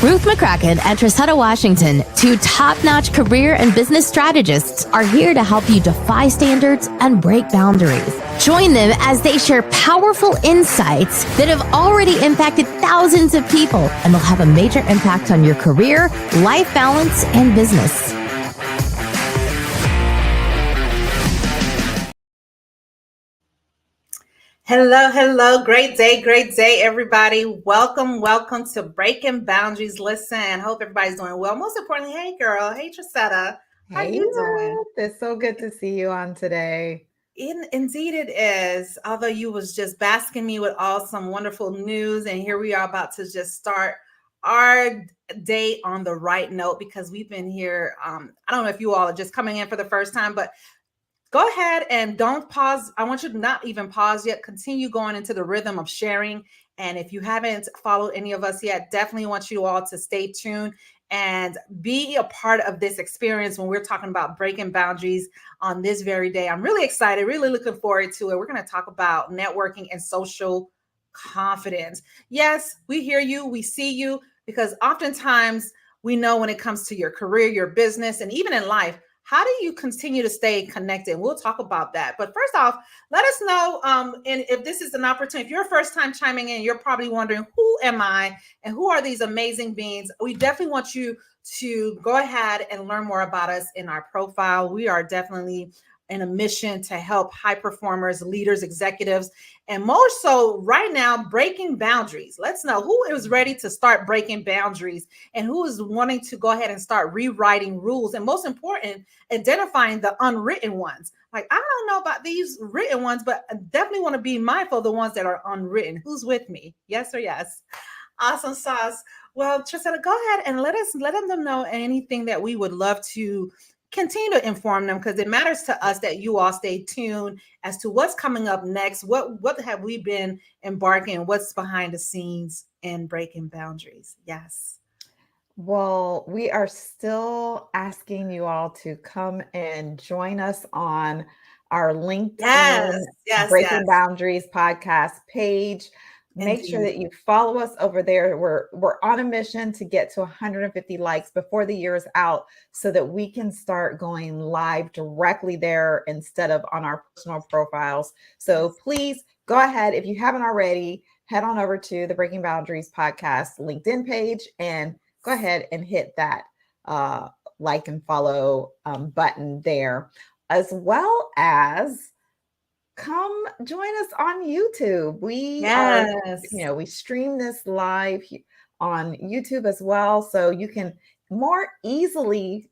Ruth McCrackin and Trasetta Washington, two top-notch career and business strategists, are here to help you defy standards and break boundaries. Join them as they share powerful insights that have already impacted thousands of people and will have a major impact on your career, life balance, and business. Hello. Great day, everybody. Welcome to Breaking Boundaries. Listen, hope everybody's doing well. Most importantly, hey, girl. Hey, Trasetta. How you doing? It's so good to see you on today. Indeed it is. Although you was just basking me with all some wonderful news, and here we are about to just start our day on the right note, because we've been here. I don't know if you all are just coming in for the first time, but go ahead and don't pause. I want you to not even pause yet. Continue going into the rhythm of sharing. And if you haven't followed any of us yet, definitely want you all to stay tuned and be a part of this experience when we're talking about breaking boundaries on this very day. I'm really excited, really looking forward to it. We're going to talk about networking and social confidence. Yes, we hear you, we see you, because oftentimes we know when it comes to your career, your business, and even in life, how do you continue to stay connected? We'll talk about that. But first off, let us know, and if this is an opportunity, if you're first time chiming in, you're probably wondering, who am I and who are these amazing beings? We definitely want you to go ahead and learn more about us in our profile. We are definitely in a mission to help high performers, leaders, executives, and more so right now, breaking boundaries. Let's know who is ready to start breaking boundaries and who is wanting to go ahead and start rewriting rules. And most important, identifying the unwritten ones. Like, I don't know about these written ones, but I definitely want to be mindful of the ones that are unwritten. Who's with me? Yes or yes? Awesome sauce. Well, Trasetta, go ahead and let them know anything that we would love to continue to inform them, because it matters to us that you all stay tuned as to what's coming up next. What have we been embarking? What's behind the scenes in breaking boundaries? Yes. Well, we are still asking you all to come and join us on our LinkedIn Breaking Boundaries podcast page. Make sure that you follow us over there. We're on a mission to get to 150 likes before the year is out, so that we can start going live directly there instead of on our personal profiles. So please go ahead. If you haven't already, head on over to the Breaking Boundaries podcast LinkedIn page and go ahead and hit that like and follow button there, as well as come join us on YouTube. We we stream this live on YouTube as well, so you can more easily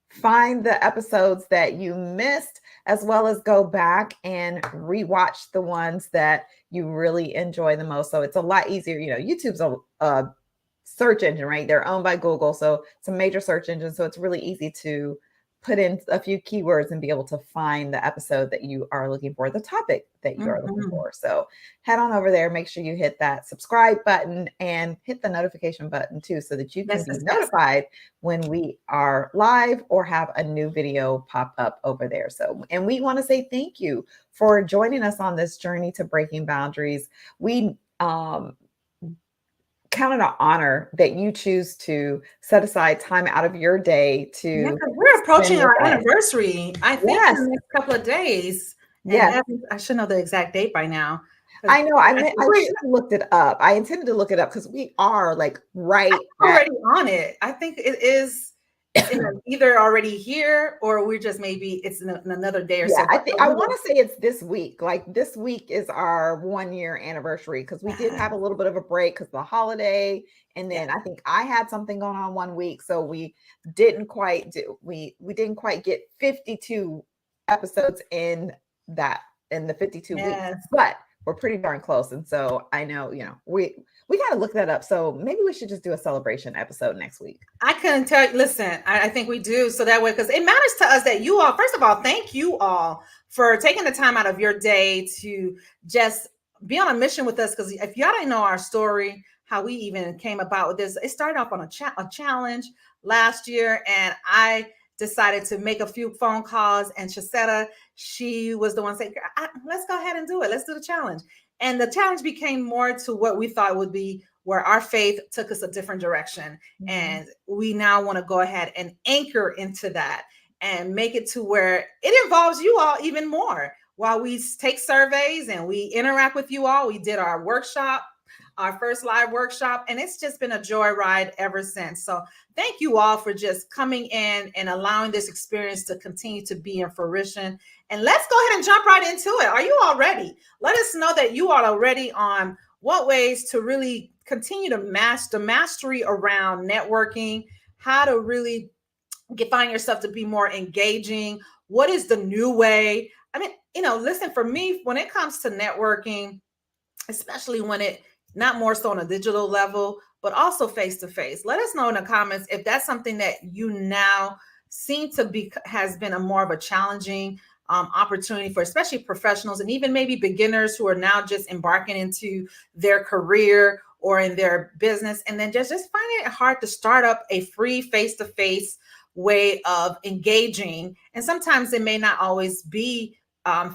find the episodes that you missed, as well as go back and rewatch the ones that you really enjoy the most. So it's a lot easier. YouTube's a search engine, right? They're owned by Google, so it's a major search engine. So it's really easy to put in a few keywords and be able to find the episode that you are looking for, the topic that you are looking for. So head on over there, make sure you hit that subscribe button and hit the notification button too, so that you can be notified when we are live or have a new video pop up over there. So, and we want to say thank you for joining us on this journey to breaking boundaries. We count it an honor that you choose to set aside time out of your day to. We're approaching our anniversary, I think, in the next couple of days. Yes. I should know the exact date by now. I know. I should have looked it up. I intended to look it up because we are like already on it. I think it is either already here or we're just it's in another day or so. I want to say it's this week. Like, this week is our 1 year anniversary, because we did have a little bit of a break because of the holiday, and then I think I had something going on 1 week, so we didn't quite get 52 episodes in the 52 weeks, but we're pretty darn close. And so I know, we got to look that up. So maybe we should just do a celebration episode next week. I couldn't tell you. Listen, I think we do. So that way, because it matters to us that you all, first of all, thank you all for taking the time out of your day to just be on a mission with us. Because if y'all didn't know our story, how we even came about with this, it started off on a challenge last year. And I decided to make a few phone calls, and Trasetta, she was the one saying, let's go ahead and do it. Let's do the challenge. And the challenge became more to what we thought would be where our faith took us a different direction. And we now want to go ahead and anchor into that and make it to where it involves you all even more. While we take surveys and we interact with you all, we did our workshop, our first live workshop, and it's just been a joyride ever since. So thank you all for just coming in and allowing this experience to continue to be in fruition. And let's go ahead and jump right into it. Are you all ready? Let us know that you are already on what ways to really continue to master mastery around networking, how to really find yourself to be more engaging. What is the new way? I mean, listen, for me, when it comes to networking, especially when it not more so on a digital level, but also face-to-face. Let us know in the comments if that's something that you now seem to be has been a more of a challenging opportunity for especially professionals and even maybe beginners who are now just embarking into their career or in their business, and then just finding it hard to start up a free face-to-face way of engaging. And sometimes it may not always be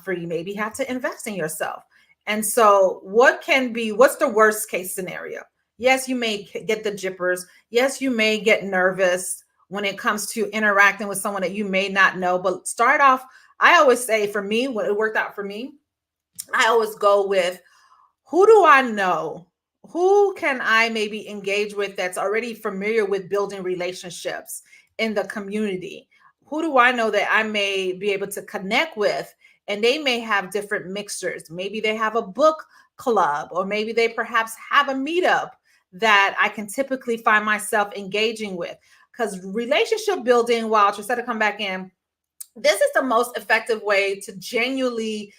free. Maybe you have to invest in yourself. And so what's the worst case scenario? Yes, you may get the jippers. Yes, you may get nervous when it comes to interacting with someone that you may not know, but start off. I always say, for me, what it worked out for me, I always go with, who do I know? Who can I maybe engage with that's already familiar with building relationships in the community? Who do I know that I may be able to connect with? And they may have different mixtures. Maybe they have a book club, or maybe they perhaps have a meetup that I can typically find myself engaging with. Because relationship building, while Trasetta come back in, this is the most effective way to genuinely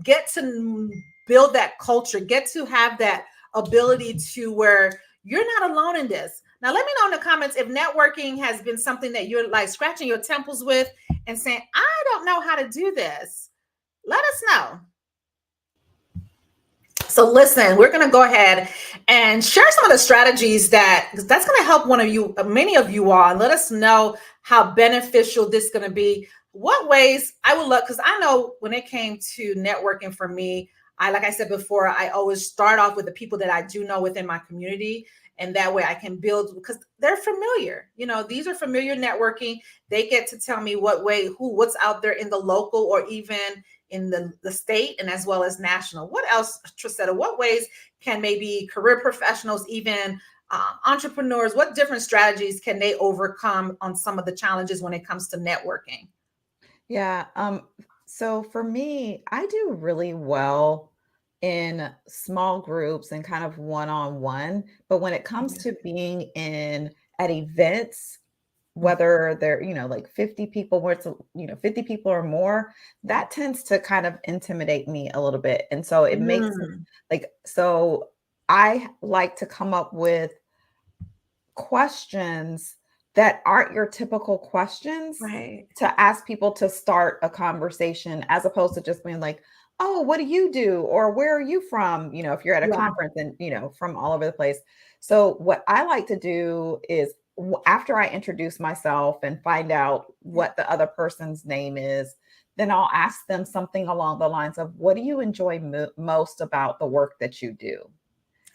get to build that culture, get to have that ability to where you're not alone in this. Now, let me know in the comments if networking has been something that you're like scratching your temples with and saying, I don't know how to do this. Let us know. So listen, we're going to go ahead and share some of the strategies that's going to help many of you all, and let us know how beneficial this is going to be. What ways I would love, because I know when it came to networking for me, like I said before, I always start off with the people that I do know within my community. And that way I can build, because they're familiar. These are familiar networking. They get to tell me what's out there in the local or even in the state, and as well as national. What else, Trasetta? What ways can maybe career professionals, even entrepreneurs, what different strategies can they overcome on some of the challenges when it comes to networking? Yeah. So for me, I do really well in small groups and kind of one-on-one. But when it comes to being at events, whether they're, like 50 people, where it's, 50 people or more, that tends to kind of intimidate me a little bit. And so it makes so I like to come up with questions that aren't your typical questions, right, to ask people to start a conversation, as opposed to just being like, oh, what do you do? Or where are you from? If you're at a conference and, from all over the place. So what I like to do is, after I introduce myself and find out what the other person's name is, then I'll ask them something along the lines of, what do you enjoy most about the work that you do?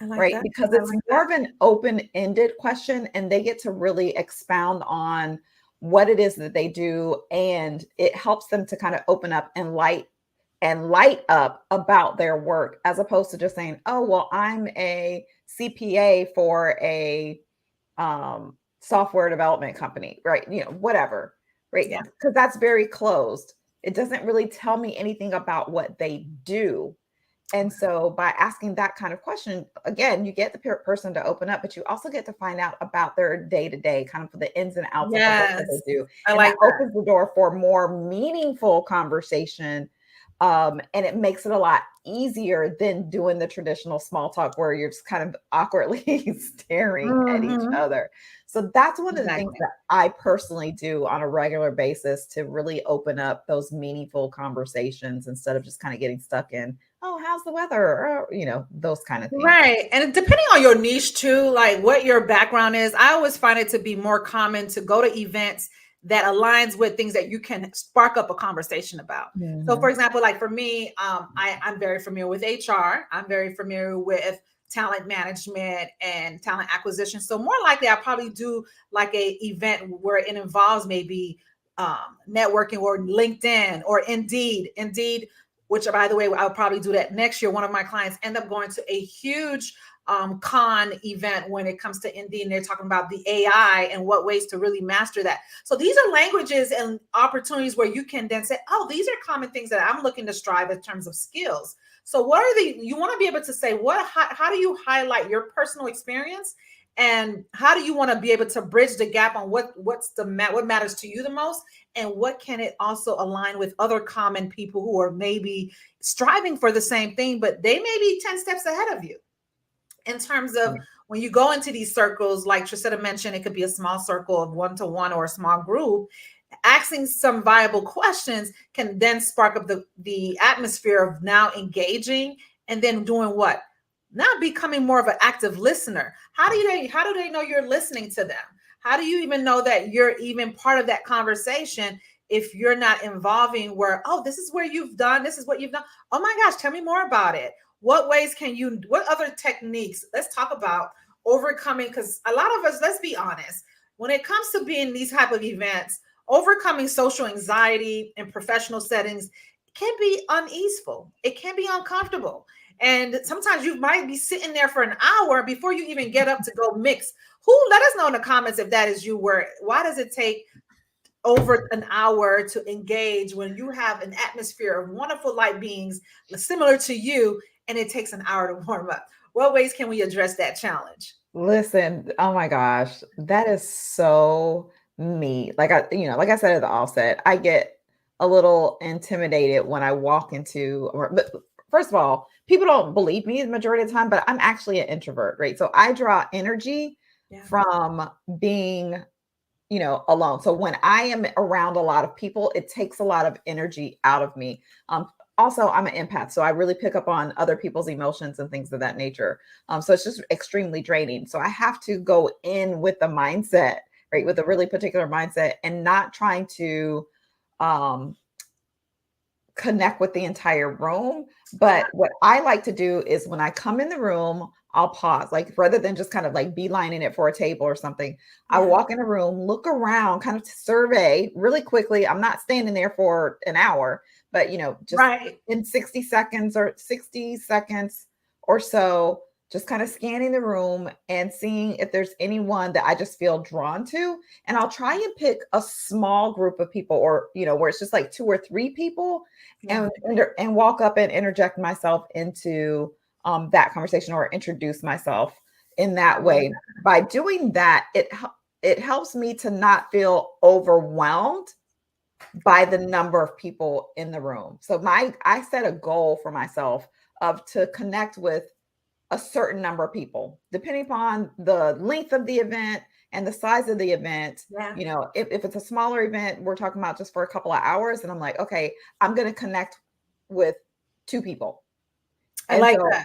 Right. That. Because it's more of an open-ended question, and they get to really expound on what it is that they do. And it helps them to kind of open up and light up about their work, as opposed to just saying, oh, well, I'm a CPA for a software development company, right? Whatever, right? Yeah. Because that's very closed. It doesn't really tell me anything about what they do. And so by asking that kind of question, again, you get the person to open up, but you also get to find out about their day-to-day, kind of the ins and outs of the work that they do. And that opens the door for more meaningful conversation. And it makes it a lot easier than doing the traditional small talk where you're just kind of awkwardly staring at each other. So that's one of the things that I personally do on a regular basis to really open up those meaningful conversations, instead of just kind of getting stuck in, oh, how's the weather? Or, those kind of things. Right. And depending on your niche too, like what your background is, I always find it to be more common to go to events that aligns with things that you can spark up a conversation about. So for example, like for me, I'm very familiar with HR. I'm very familiar with talent management and talent acquisition. So more likely I'll probably do like a event where it involves maybe networking or LinkedIn or Indeed, which by the way, I'll probably do that next year. One of my clients end up going to a huge con event when it comes to Indeed, and they're talking about the AI and what ways to really master that. So these are languages and opportunities where you can then say, oh, these are common things that I'm looking to strive in terms of skills. So what are you want to be able to say, how do you highlight your personal experience, and how do you want to be able to bridge the gap on what matters to you the most, and what can it also align with other common people who are maybe striving for the same thing, but they may be 10 steps ahead of you. In terms of when you go into these circles, like Trasetta mentioned, it could be a small circle of 1-to-1 or a small group. Asking some viable questions can then spark up the atmosphere of now engaging, and then doing what? Now becoming more of an active listener. How do they know you're listening to them? How do you even know that you're even part of that conversation if you're not involving where, oh, this is what you've done. Oh my gosh, tell me more about it. What other techniques? Let's talk about overcoming, because a lot of us, let's be honest, when it comes to being these type of events, overcoming social anxiety in professional settings can be uneaseful. It can be uncomfortable. And sometimes you might be sitting there for an hour before you even get up to go mix. Let us know in the comments if that is you. Why does it take over an hour to engage when you have an atmosphere of wonderful light beings similar to you, and it takes an hour to warm up? What ways can we address that challenge? Listen, oh my gosh, that is so me. Like I said at the offset, I get a little intimidated when I walk into, but first of all, people don't believe me the majority of the time, but I'm actually an introvert, right? So I draw energy from being, alone. So when I am around a lot of people, it takes a lot of energy out of me. Also, I'm an empath, so I really pick up on other people's emotions and things of that nature. So it's just extremely draining. So I have to go in with the mindset, right, with a really particular mindset, and not trying to connect with the entire room. But what I like to do is when I come in the room, I'll pause, like rather than just kind of like beelining it for a table or something. I walk in a room, look around, kind of survey really quickly. I'm not standing there for an hour, but just in 60 seconds or so, just kind of scanning the room and seeing if there's anyone that I just feel drawn to. And I'll try and pick a small group of people, or, where it's just like 2 or 3 people, and walk up and interject myself into that conversation, or introduce myself in that way. By doing that, it helps me to not feel overwhelmed by the number of people in the room. So I set a goal for myself to connect with a certain number of people, depending upon the length of the event and the size of the event. If it's a smaller event, we're talking about just for a couple of hours, and I'm like, okay, I'm going to connect with 2 people. I like that.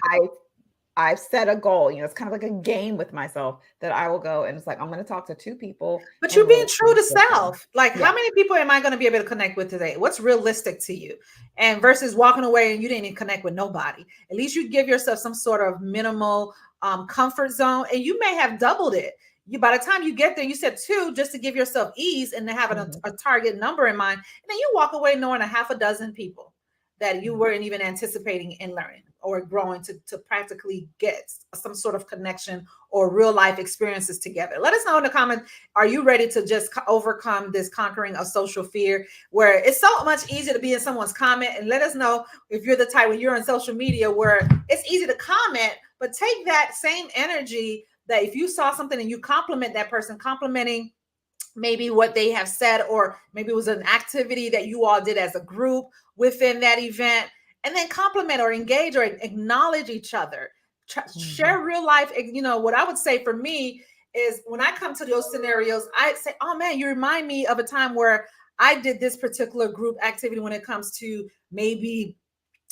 I've set a goal, it's kind of like a game with myself, that I will go and it's like, I'm going to talk to 2 people. But you're being true to self. Like, how many people am I going to be able to connect with today? What's realistic to you? And versus walking away and you didn't even connect with nobody. At least you give yourself some sort of minimal comfort zone, and you may have doubled it. By the time you get there, you said 2 just to give yourself ease and to have a target number in mind. And then you walk away knowing a half a dozen people that you weren't even anticipating in learning or growing to practically get some sort of connection or real life experiences together. Let us know in the comments, are you ready to just overcome this conquering of social fear, where it's so much easier to be in someone's comment? And let us know if you're the type when you're on social media where it's easy to comment, but take that same energy that if you saw something and you compliment that person, complimenting maybe what they have said, or maybe it was an activity that you all did as a group within that event, and then compliment or engage or acknowledge each other. Share real life. What I would say for me is when I come to those scenarios, I say, oh man, you remind me of a time where I did this particular group activity when it comes to maybe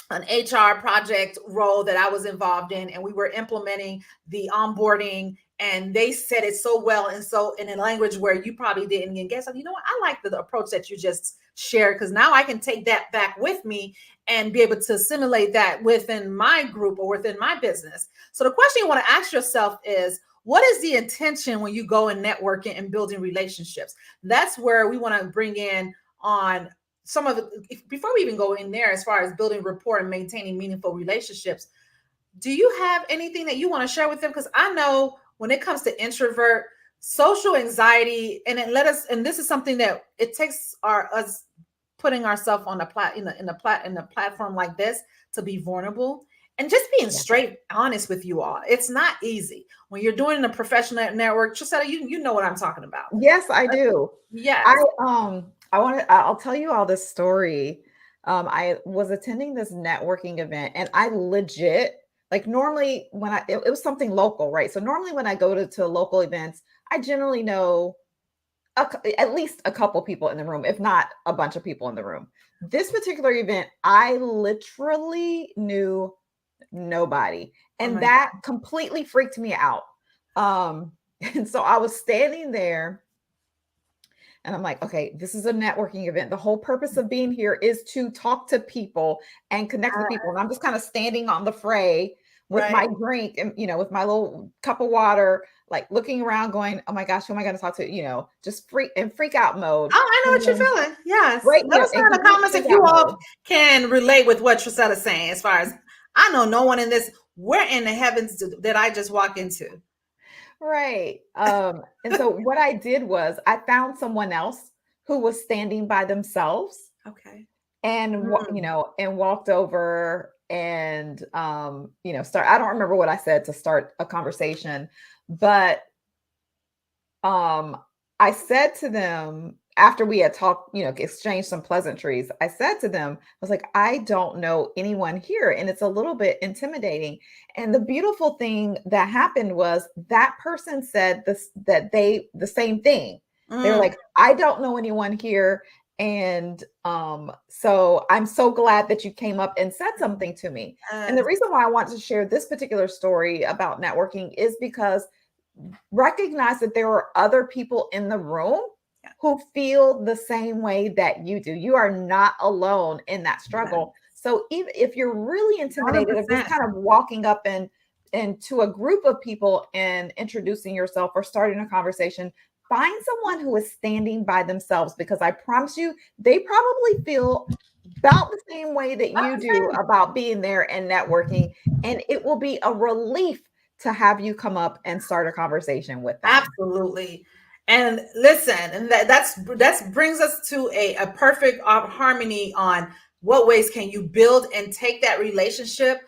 an HR project role that I was involved in, and we were implementing the onboarding, and they said it so well and so in a language where you probably didn't even guess. You know what? I like the approach that you just shared, because now I can take that back with me and be able to assimilate that within my group or within my business. So the question you want to ask yourself is, what is the intention when you go in networking and building relationships? That's where we want to bring in on some of the, before we even go in there, as far as building rapport and maintaining meaningful relationships. Do you have anything that you want to share with them? Because I know when it comes to introvert, social anxiety, and and this is something that it takes us putting ourselves on the platform like this to be vulnerable and just being straight honest with you all. It's not easy when you're doing a professional network. Trasetta, you know what I'm talking about. Yes, I do. Yes. I'll tell you all this story. I was attending this networking event, and I legit, like, normally when it was something local, right? So normally when I go to local events, I generally know at least a couple people in the room, if not a bunch of people in the room. This particular event, I literally knew nobody, and that completely freaked me out. And so I was standing there, and I'm like, okay, this is a networking event. The whole purpose of being here is to talk to people and connect with people. And I'm just kind of standing on the fray with my drink and, with my little cup of water, like looking around going, oh my gosh, who am I going to talk to? Just freak out mode. Oh, I know what you're feeling. Yes. Right. Let us know in the comments if you all can relate with what Trasetta's saying. As far as I know, no one in this, where in the heavens did I just walk into? Right. And so what I did was I found someone else who was standing by themselves. Okay. And, and walked over and, I don't remember what I said to start a conversation, but I said to them after we had talked, exchanged some pleasantries, I said to them, I was like, I don't know anyone here. And it's a little bit intimidating. And the beautiful thing that happened was that person said the same thing. They were like, I don't know anyone here. And so I'm so glad that you came up and said something to me. And the reason why I want to share this particular story about networking is because recognize that there are other people in the room who feel the same way that you do. You are not alone in that struggle. So even if you're really intimidated 100%. Of just kind of walking up and to a group of people and introducing yourself or starting a conversation, find someone who is standing by themselves, because I promise you, they probably feel about the same way that you do about being there and networking. And it will be a relief to have you come up and start a conversation with them. Absolutely. And listen, and that brings us to a perfect harmony on what ways can you build and take that relationship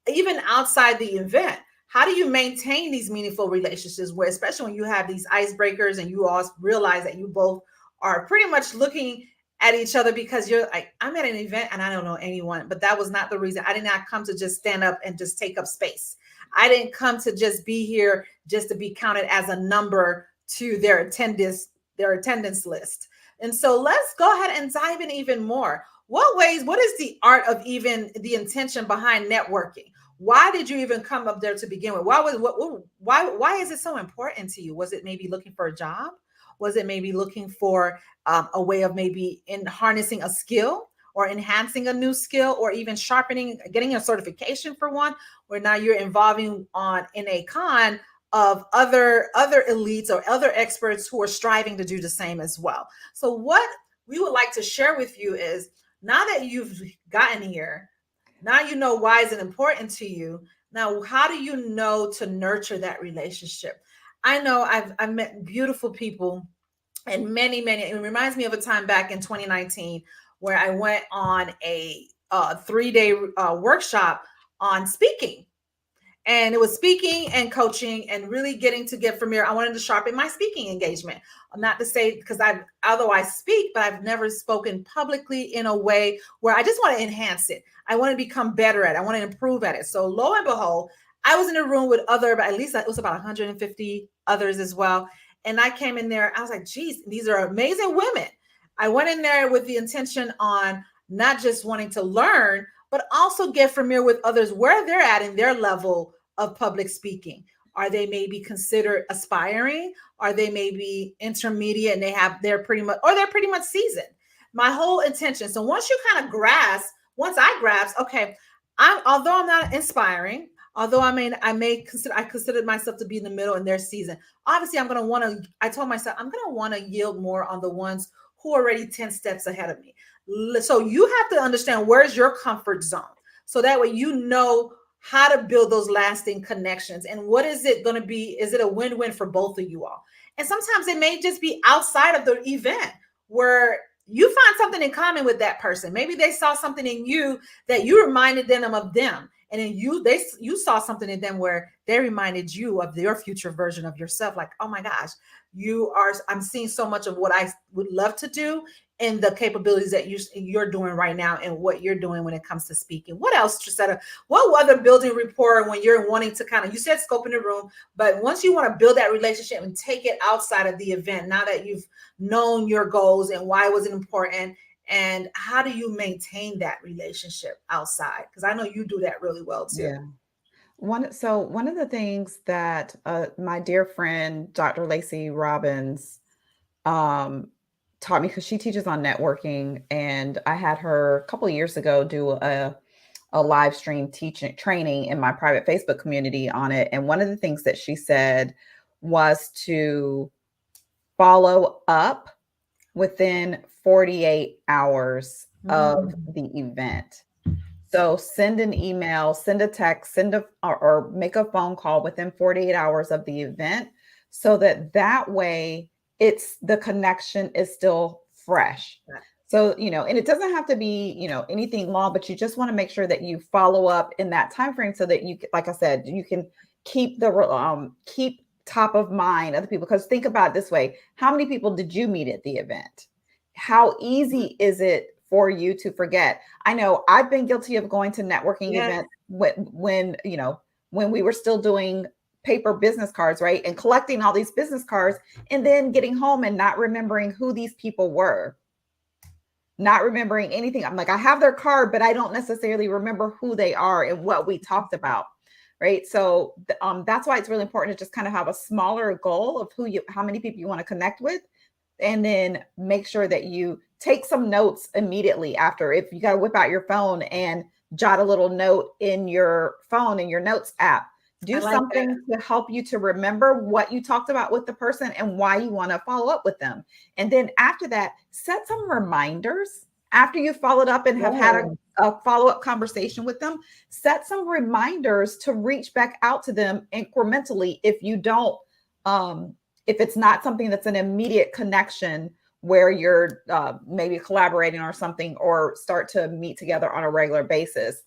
even outside the event. How do you maintain these meaningful relationships where, especially when you have these icebreakers and you all realize that you both are pretty much looking at each other because you're like, I'm at an event and I don't know anyone, but that was not the reason. I did not come to just stand up and just take up space. I didn't come to just be here just to be counted as a number to their attendance list. And so let's go ahead and dive in even more. What is the art of even the intention behind networking? Why did you even come up there to begin with? Why is it so important to you? Was it maybe looking for a job? Was it maybe looking for a way of maybe in harnessing a skill or enhancing a new skill, or even sharpening, getting a certification for one, where now you're involving in a con of other elites or other experts who are striving to do the same as well. So what we would like to share with you is, now that you've gotten here, now you know why is it important to you. Now, how do you know to nurture that relationship? I know I've met beautiful people, and many, it reminds me of a time back in 2019 where I went on a 3-day workshop on speaking. And it was speaking and coaching and really getting to get familiar. I wanted to sharpen my speaking engagement. Not to say, because although I speak, but I've never spoken publicly in a way where I just want to enhance it. I want to become better at it. I want to improve at it. So lo and behold, I was in a room with but at least it was about 150 others as well. And I came in there, I was like, geez, these are amazing women. I went in there with the intention on not just wanting to learn, but also get familiar with others, where they're at in their level of public speaking. Are they maybe considered aspiring? Are they maybe intermediate and they're pretty much seasoned? my whole intention. So once once I grasp, okay, although I'm not inspiring, although I consider myself to be in the middle in their season. Obviously, I told myself, I'm going to want to yield more on the ones who are already 10 steps ahead of me. So you have to understand, where's your comfort zone? So that way, you know how to build those lasting connections. And what is it going to be? Is it a win-win for both of you all? And sometimes it may just be outside of the event where you find something in common with that person. Maybe they saw something in you that you reminded them of them. And then you saw something in them where they reminded you of your future version of yourself. Like, oh my gosh, I'm seeing so much of what I would love to do and the capabilities that you're doing right now and what you're doing when it comes to speaking. What else, Trasetta? What other building rapport when you're wanting to you said scope in the room, but once you want to build that relationship and take it outside of the event, now that you've known your goals and why was it important, and how do you maintain that relationship outside? Because I know you do that really well too. Yeah. One of the things that my dear friend, Dr. Lacey Robbins, taught me, because she teaches on networking, and I had her a couple of years ago do a live stream training in my private Facebook community on it. And one of the things that she said was to follow up within 48 hours of the event. So send an email, send a text, or make a phone call within 48 hours of the event, so that way the connection is still fresh. So, and it doesn't have to be, anything long, but you just want to make sure that you follow up in that time frame so that you, like I said, you can keep keep top of mind other people. Because think about it this way: how many people did you meet at the event? How easy is it for you to forget? I know I've been guilty of going to networking events when we were still doing paper business cards, right? And collecting all these business cards, and then getting home and not remembering who these people were, not remembering anything. I'm like, I have their card, but I don't necessarily remember who they are and what we talked about. Right. So that's why it's really important to just kind of have a smaller goal of how many people you want to connect with, and then make sure that you take some notes immediately after. If you got to whip out your phone and jot a little note in your phone, in your notes app, do something to help you to remember what you talked about with the person and why you want to follow up with them. And then after that, set some reminders. After you followed up and have had a follow-up conversation with them, set some reminders to reach back out to them incrementally. If you don't, if it's not something that's an immediate connection where you're maybe collaborating or something, or start to meet together on a regular basis.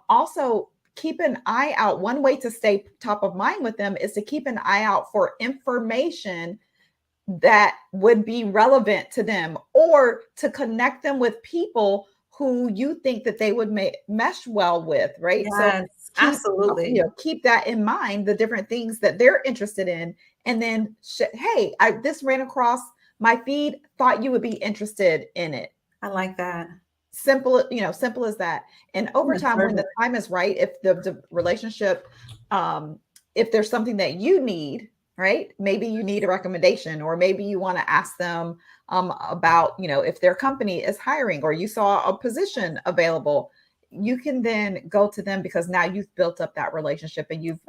Also, keep an eye out. One way to stay top of mind with them is to keep an eye out for information that would be relevant to them, or to connect them with people who you think that they would mesh well with, right? Yes, so absolutely. Keep that in mind, the different things that they're interested in. And then, hey, this ran across my feed, thought you would be interested in it. I like that. Simple as that. And over time, when the time is right, if the relationship, if there's something that you need, right? Maybe you need a recommendation, or maybe you want to ask them about, if their company is hiring, or you saw a position available, you can then go to them, because now you've built up that relationship and you've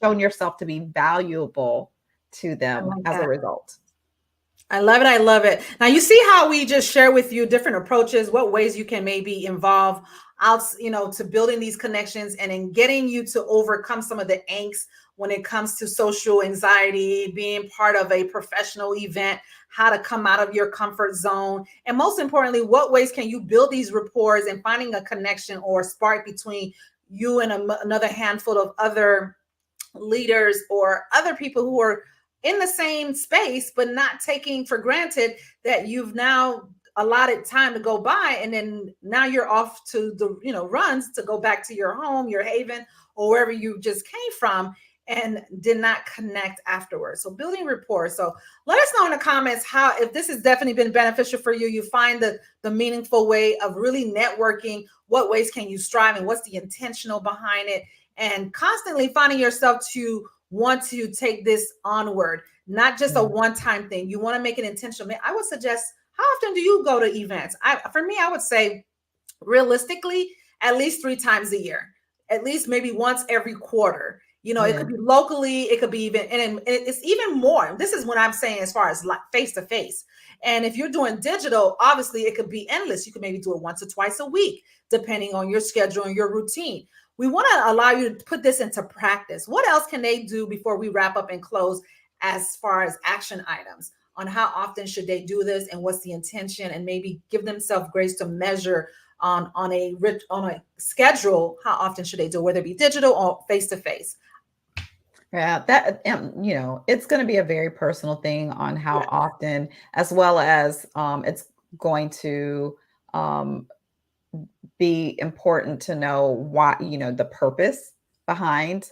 shown yourself to be valuable to them as a result. I love it. I love it. Now, you see how we just share with you different approaches, what ways you can maybe involve out, to building these connections and in getting you to overcome some of the angst when it comes to social anxiety, being part of a professional event, how to come out of your comfort zone. And most importantly, what ways can you build these rapports and finding a connection or spark between you and another handful of other leaders or other people who are in the same space, but not taking for granted that you've now allotted time to go by. And then now you're off to the, runs to go back to your home, your haven, or wherever you just came from, and did not connect afterwards. So building rapport. So let us know in the comments if this has definitely been beneficial for you. You find the meaningful way of really networking. What ways can you strive, and what's the intentional behind it? And constantly finding yourself to want to take this onward, not just a one-time thing. You want to make it intentional. I would suggest How often do you go to events? For me, I would say realistically, at least 3 times a year, at least maybe once every quarter. It could be locally, it could be even, and it's even more. This is what I'm saying as far as like face to face. And if you're doing digital, obviously it could be endless. You could maybe do it once or twice a week, depending on your schedule and your routine. We want to allow you to put this into practice. What else can they do before we wrap up and close as far as action items on how often should they do this and what's the intention, and maybe give themselves grace to measure on a schedule, how often should they do it, whether it be digital or face to face? Yeah, that, it's going to be a very personal thing on how often, as well as it's going to be important to know why, the purpose behind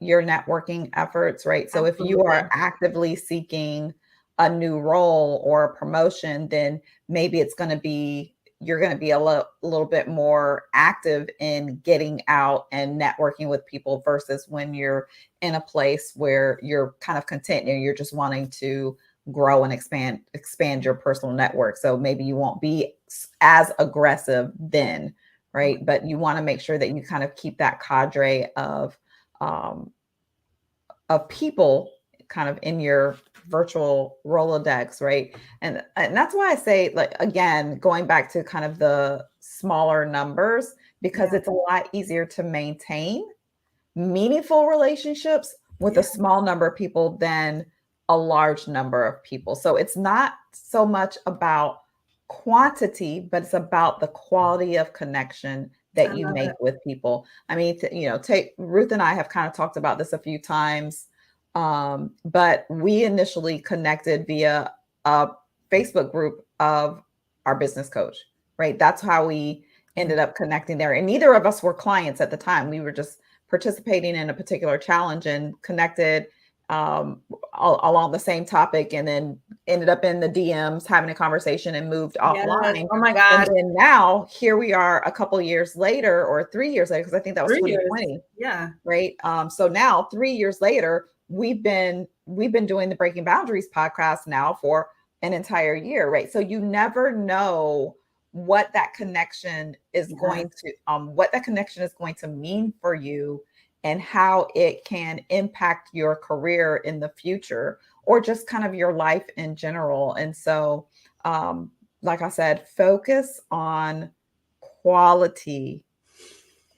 your networking efforts, right? So if you are actively seeking a new role or a promotion, then maybe you're going to be a little bit more active in getting out and networking with people versus when you're in a place where you're kind of content and you're just wanting to grow and expand your personal network. So maybe you won't be as aggressive then, right? But you want to make sure that you kind of keep that cadre of people kind of in your virtual Rolodex, right? And that's why I say, like, again, going back to kind of the smaller numbers, because it's a lot easier to maintain meaningful relationships with a small number of people than a large number of people. So it's not so much about quantity, but it's about the quality of connection that you make with people. I mean, take Ruth and I have kind of talked about this a few times. But we initially connected via a Facebook group of our business coach, right? That's how we ended up connecting there. And neither of us were clients at the time. We were just participating in a particular challenge and connected along the same topic, and then ended up in the DMs having a conversation and moved offline. Oh my God. And then now here we are a couple years later, or 3 years later, because I think that was 2020. Yeah. Right. So now 3 years later, we've been doing the Breaking Boundaries podcast now for an entire year, right? So you never know what that connection is going to mean for you, and how it can impact your career in the future, or just kind of your life in general. And so, like I said, focus on quality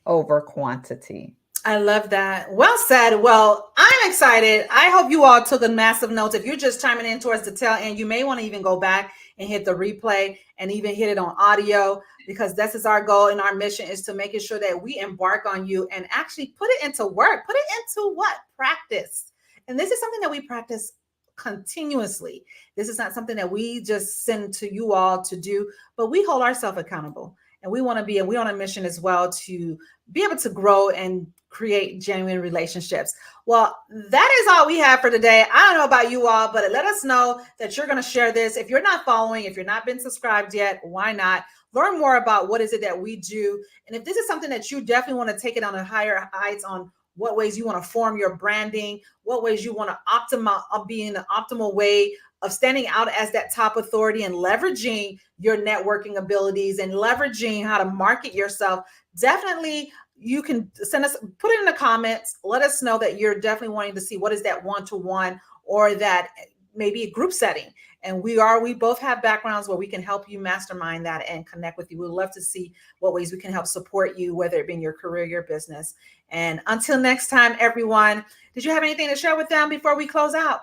over quantity. I love that. Well said. Well, I'm excited. I hope you all took a massive notes. If you're just chiming in towards the tail end, you may want to even go back and hit the replay and even hit it on audio, because this is our goal and our mission, is to making sure that we embark on you and actually put it into work, put it into practice. And this is something that we practice continuously. This is not something that we just send to you all to do, but we hold ourselves accountable. And we want to be, and we're on a mission as well to be able to grow and create genuine relationships. Well, that is all we have for today. I don't know about you all, but let us know that you're going to share this. If you're not following, if you're not been subscribed yet, why not? Learn more about what is it that we do. And if this is something that you definitely want to take it on a higher heights on, what ways you want to form your branding, what ways you want to be in an optimal way of standing out as that top authority and leveraging your networking abilities and leveraging how to market yourself, definitely you can put it in the comments. Let us know that you're definitely wanting to see what is that one-to-one, or that maybe a group setting. And we both have backgrounds where we can help you mastermind that and connect with you. We'd love to see what ways we can help support you, whether it be in your career, your business. And until next time, everyone, did you have anything to share with them before we close out?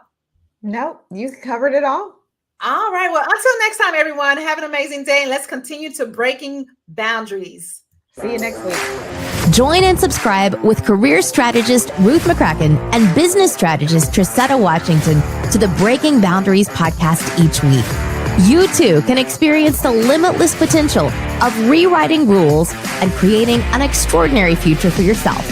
No, you covered it all. All right. Well, until next time, everyone, have an amazing day, and let's continue to breaking boundaries. See you next week. Join and subscribe with career strategist Ruth McCrackin and business strategist Trasetta Washington to the Breaking Boundaries podcast each week. You too can experience the limitless potential of rewriting rules and creating an extraordinary future for yourself.